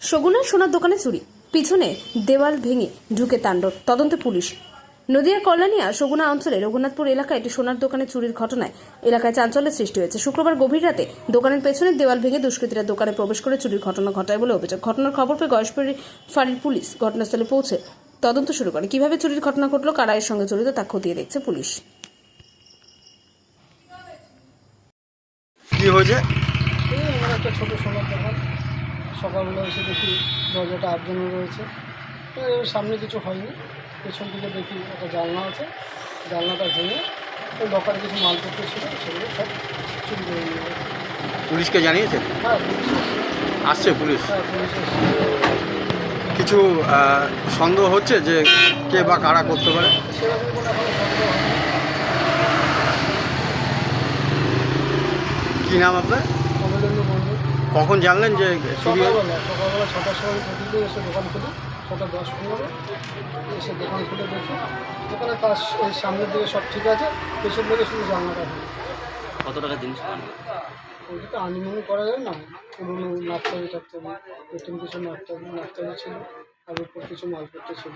শগুনার সোনার দোকানে চুরি, পিছনে দেওয়াল ভেঙে ঢুকে তাণ্ডব, তদন্তে পুলিশ। নদিয়ার কল্যাণিয়া শগুনা অঞ্চলে রঘুনাথপুর এলাকায় একটি সোনার দোকানে চুরির ঘটনায় এলাকায় চাঞ্চল্যের সৃষ্টি হয়েছে। শুক্রবার গভীর রাতে দোকানের পেছনের দেওয়াল ভেঙে দুষ্কৃতীরা দোকানে প্রবেশ করে চুরির ঘটনা ঘটায় বলে অভিযোগ। ঘটনার খবর পেয়ে গয়েশপুর ফাঁড়ির পুলিশ ঘটনাস্থলে পৌঁছে তদন্ত শুরু করে। কিভাবে চুরির ঘটনা ঘটল, কারা এর সঙ্গে জড়িত তা খতিয়ে দেখছে পুলিশ। কি হয়েছে? এই আমার একটা ছোটো সোনার দোকান, সকালবেলা এসে দেখি দরজাটা আটকানো রয়েছে। এর সামনে কিছু হয়নি, পেছন দিকে দেখি একটা জানলা আছে, জানলাটা ভেঙে ওই লকারে কিছু মালপত্র ছিল, সেগুলো সব চুরি করে নিয়ে গেছে। পুলিশকে জানিয়েছেন? হ্যাঁ, পুলিশ এসেছে। আসছে পুলিশ? হ্যাঁ, পুলিশ এসেছে। কিছু সন্দেহ হচ্ছে যে কে বা কারা করতে পারে? সেরকম কোনো এখনো সন্দেহ হয়নি। কী নাম আপনার? কমলেন্দু মন্ডল। কখন জানলেন যে চুরি হয়েছে? সকালবেলা 6টার সময় প্রতিদিন এসে দোকান খুলি, 6টা 10-15 এসে দোকান খুলে দেখি দোকানের কাজ এই সামনের দিকে সব ঠিক আছে, পেছন দিকে শুধু জানলাটা ভেঙে। কত টাকা জিনিস পান? ওইটা তো আনুমানিক করা যায় না, পুরোনো নার্সারি থাকতে হবে, নতুন কিছু নার্সারি ছিল, আর উপর কিছু মালপত্র ছিল।